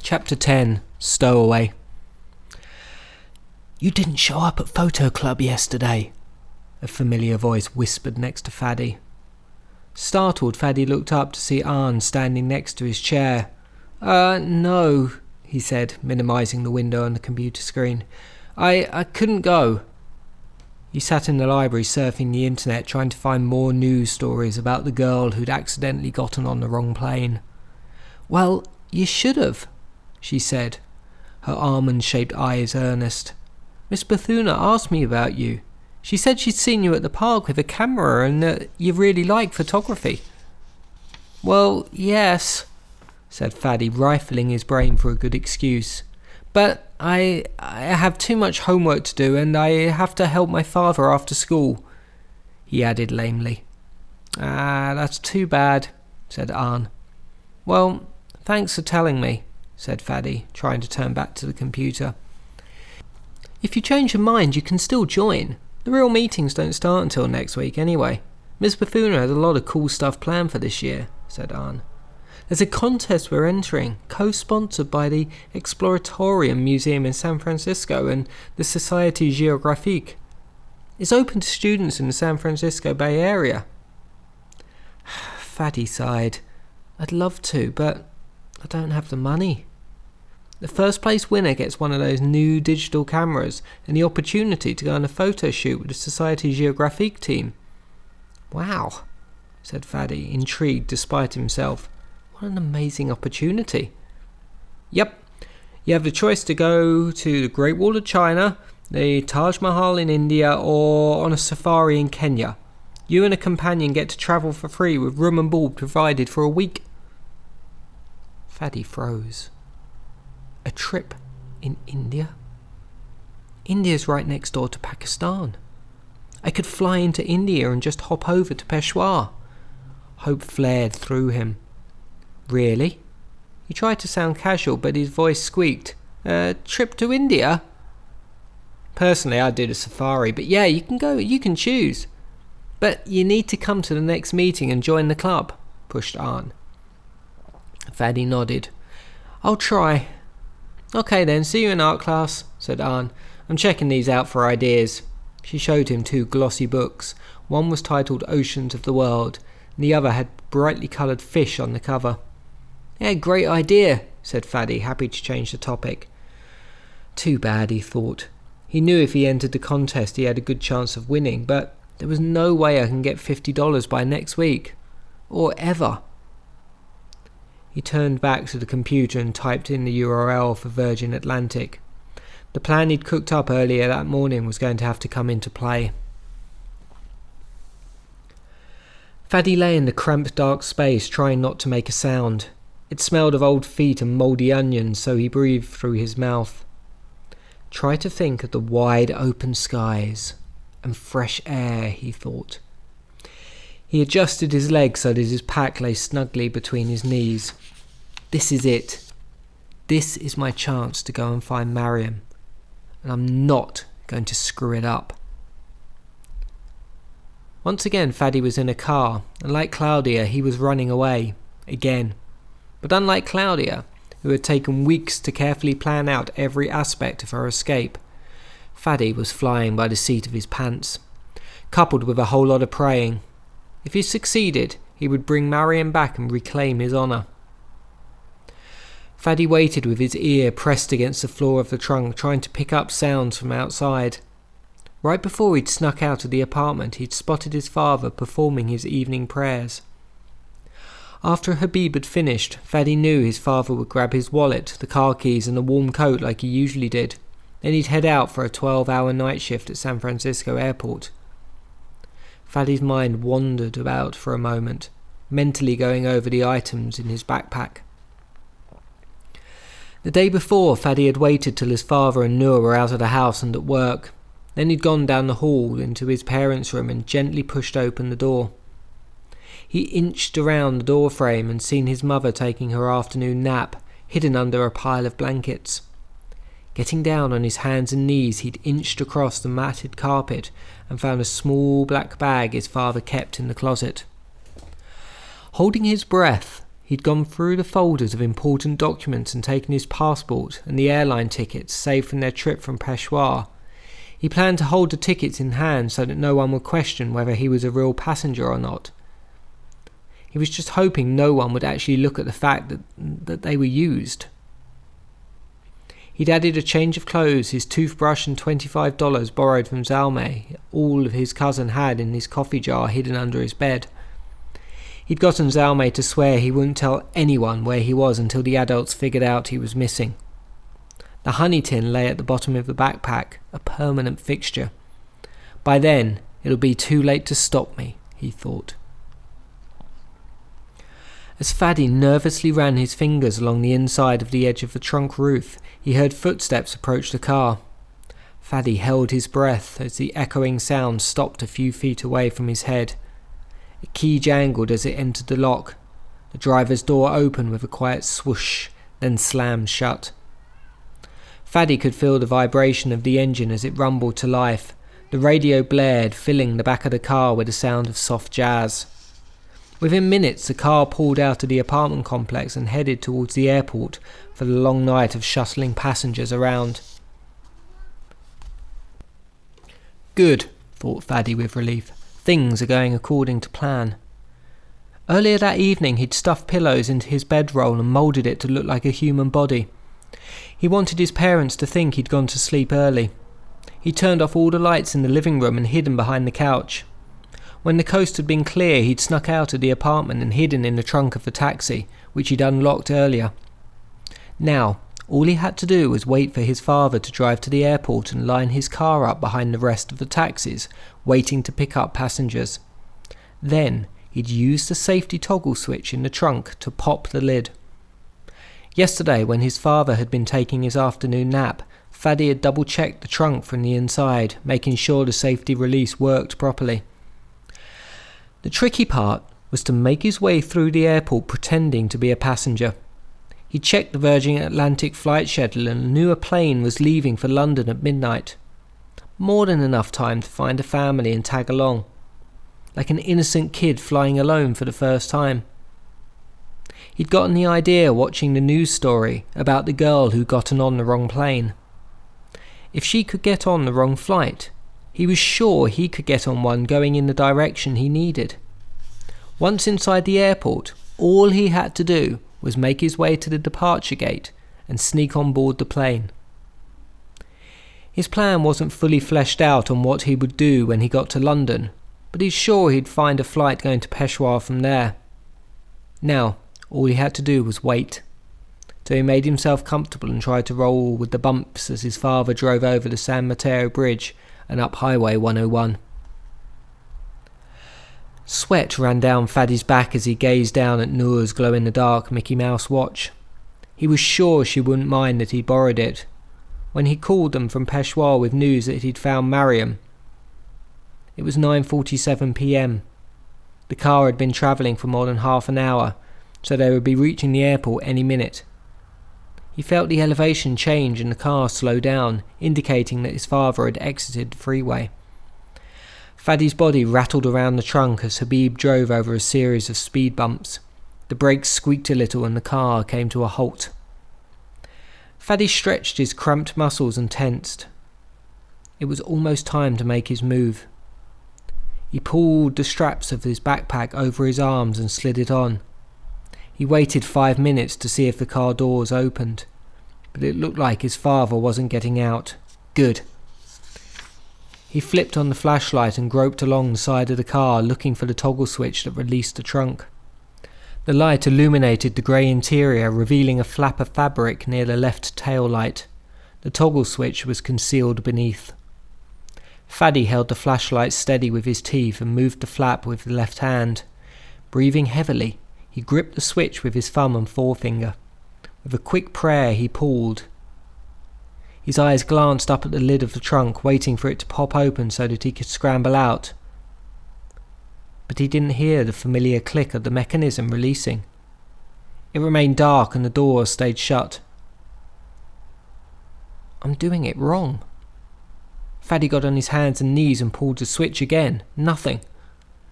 Chapter 10. Stowaway. "You didn't show up at photo club yesterday," a familiar voice whispered next to Faddy. Startled, Faddy looked up to see Arn standing next to his chair. No," he said, minimising the window on the computer screen. I couldn't go." He sat in the library surfing the internet trying to find more news stories about the girl who'd accidentally gotten on the wrong plane. "Well, you should have," she said, her almond-shaped eyes earnest. "Miss Bethuna asked me about you. She said she'd seen you at the park with a camera and that you really like photography." "Well, yes," said Faddy, rifling his brain for a good excuse. "But I have too much homework to do and I have to help my father after school," he added lamely. That's too bad," said Arn. "Well, thanks for telling me," said Faddy, trying to turn back to the computer. "If you change your mind, you can still join. The real meetings don't start until next week anyway. Miss Bethuna has a lot of cool stuff planned for this year," said Arn. "There's a contest we're entering, co-sponsored by the Exploratorium Museum in San Francisco and the Société Géographique. It's open to students in the San Francisco Bay Area." Faddy sighed. "I'd love to, but I don't have the money. The first place winner gets one of those new digital cameras and the opportunity to go on a photo shoot with the Société Géographique team." "Wow," said Faddy, intrigued despite himself. "What an amazing opportunity." "Yep, you have the choice to go to the Great Wall of China, the Taj Mahal in India, or on a safari in Kenya. You and a companion get to travel for free with room and board provided for a week." Faddy froze. A trip in India? India's right next door to Pakistan. I could fly into India and just hop over to Peshawar. Hope flared through him. "Really?" He tried to sound casual, but his voice squeaked. "Trip to India?" "Personally, I'd do the safari, but yeah, you can go, you can choose. But you need to come to the next meeting and join the club," pushed Arn. Faddy nodded. "I'll try." "Okay then, see you in art class," said Arn. "I'm checking these out for ideas." She showed him 2 glossy books. One was titled Oceans of the World, and the other had brightly coloured fish on the cover. "Yeah, great idea," said Faddy, happy to change the topic. Too bad, he thought. He knew if he entered the contest he had a good chance of winning, but there was no way I can get $50 by next week. Or ever. He turned back to the computer and typed in the URL for Virgin Atlantic. The plan he'd cooked up earlier that morning was going to have to come into play. Faddy lay in the cramped dark space, trying not to make a sound. It smelled of old feet and mouldy onions, so he breathed through his mouth. Try to think of the wide open skies and fresh air, he thought. He adjusted his legs so that his pack lay snugly between his knees. This is it. This is my chance to go and find Mariam, and I'm not going to screw it up. Once again, Faddy was in a car, and like Claudia, he was running away, again. But unlike Claudia, who had taken weeks to carefully plan out every aspect of her escape, Faddy was flying by the seat of his pants, coupled with a whole lot of praying. If he succeeded, he would bring Mariam back and reclaim his honour. Faddy waited with his ear pressed against the floor of the trunk, trying to pick up sounds from outside. Right before he'd snuck out of the apartment, he'd spotted his father performing his evening prayers. After Habib had finished, Faddy knew his father would grab his wallet, the car keys and a warm coat like he usually did. Then he'd head out for a 12-hour night shift at San Francisco Airport. Faddy's mind wandered about for a moment, mentally going over the items in his backpack. The day before, Faddy had waited till his father and Noor were out of the house and at work. Then he'd gone down the hall into his parents' room and gently pushed open the door. He inched around the door frame and seen his mother taking her afternoon nap, hidden under a pile of blankets. Getting down on his hands and knees, he'd inched across the matted carpet and found a small black bag his father kept in the closet. Holding his breath, He'd gone through the folders of important documents and taken his passport and the airline tickets saved from their trip from Peshawar. He planned to hold the tickets in hand so that no one would question whether he was a real passenger or not. He was just hoping no one would actually look at the fact that they were used. He'd added a change of clothes, his toothbrush and $25 borrowed from Zalmay, all of his cousin had in his coffee jar hidden under his bed. He'd gotten Zalmay to swear he wouldn't tell anyone where he was until the adults figured out he was missing. The honey tin lay at the bottom of the backpack, a permanent fixture. By then, it'll be too late to stop me, he thought. As Fadi nervously ran his fingers along the inside of the edge of the trunk roof, he heard footsteps approach the car. Fadi held his breath as the echoing sound stopped a few feet away from his head. A key jangled as it entered the lock. The driver's door opened with a quiet swoosh, then slammed shut. Fadi could feel the vibration of the engine as it rumbled to life. The radio blared, filling the back of the car with a sound of soft jazz. Within minutes, the car pulled out of the apartment complex and headed towards the airport for the long night of shuttling passengers around. Good, thought Fadi with relief. Things are going according to plan. Earlier that evening, he'd stuffed pillows into his bedroll and moulded it to look like a human body. He wanted his parents to think he'd gone to sleep early. He turned off all the lights in the living room and hidden behind the couch. When the coast had been clear, he'd snuck out of the apartment and hidden in the trunk of the taxi, which he'd unlocked earlier. Now, all he had to do was wait for his father to drive to the airport and line his car up behind the rest of the taxis, waiting to pick up passengers. Then, he'd use the safety toggle switch in the trunk to pop the lid. Yesterday, when his father had been taking his afternoon nap, Fadi had double-checked the trunk from the inside, making sure the safety release worked properly. The tricky part was to make his way through the airport pretending to be a passenger. He checked the Virgin Atlantic flight schedule and knew a plane was leaving for London at midnight. More than enough time to find a family and tag along. Like an innocent kid flying alone for the first time. He'd gotten the idea watching the news story about the girl who'd gotten on the wrong plane. If she could get on the wrong flight, he was sure he could get on one going in the direction he needed. Once inside the airport, all he had to do was make his way to the departure gate and sneak on board the plane. His plan wasn't fully fleshed out on what he would do when he got to London, but he's sure he'd find a flight going to Peshawar from there. Now, all he had to do was wait. So he made himself comfortable and tried to roll with the bumps as his father drove over the San Mateo Bridge and up Highway 101. Sweat ran down Fadi's back as he gazed down at Noor's glow-in-the-dark Mickey Mouse watch. He was sure she wouldn't mind that he'd borrowed it. When he called them from Peshawar with news that he'd found Mariam, it was 9:47 p.m. The car had been travelling for more than half an hour, so they would be reaching the airport any minute. He felt the elevation change and the car slow down, indicating that his father had exited the freeway. Fadi's body rattled around the trunk as Habib drove over a series of speed bumps. The brakes squeaked a little and the car came to a halt. Fadi stretched his cramped muscles and tensed. It was almost time to make his move. He pulled the straps of his backpack over his arms and slid it on. He waited 5 minutes to see if the car doors opened, but it looked like his father wasn't getting out. Good. He flipped on the flashlight and groped along the side of the car, looking for the toggle switch that released the trunk. The light illuminated the grey interior, revealing a flap of fabric near the left tail light. The toggle switch was concealed beneath. Fadi held the flashlight steady with his teeth and moved the flap with the left hand. Breathing heavily, he gripped the switch with his thumb and forefinger. With a quick prayer, he pulled. His eyes glanced up at the lid of the trunk, waiting for it to pop open so that he could scramble out. But he didn't hear the familiar click of the mechanism releasing. It remained dark and the door stayed shut. I'm doing it wrong. Fadi got on his hands and knees and pulled the switch again. Nothing.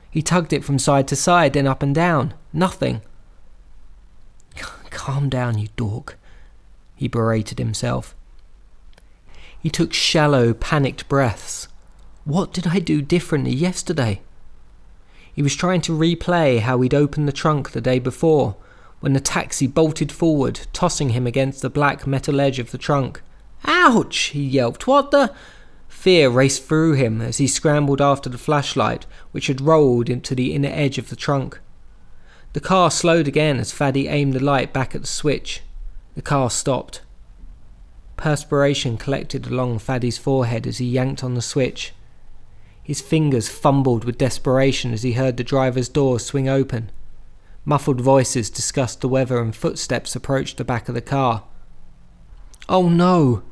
He tugged it from side to side, then up and down. Nothing. calm down, you dork, he berated himself. He took shallow, panicked breaths. What did I do differently yesterday? He was trying to replay how he'd opened the trunk the day before, when the taxi bolted forward, tossing him against the black metal edge of the trunk. Ouch! He yelped. What the... Fear raced through him as he scrambled after the flashlight, which had rolled into the inner edge of the trunk. The car slowed again as Faddy aimed the light back at the switch. The car stopped. Perspiration collected along Faddy's forehead as he yanked on the switch. His fingers fumbled with desperation as he heard the driver's door swing open. Muffled voices discussed the weather and footsteps approached the back of the car. Oh no!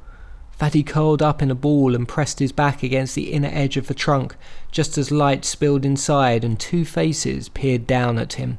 Faddy curled up in a ball and pressed his back against the inner edge of the trunk, just as light spilled inside and two faces peered down at him.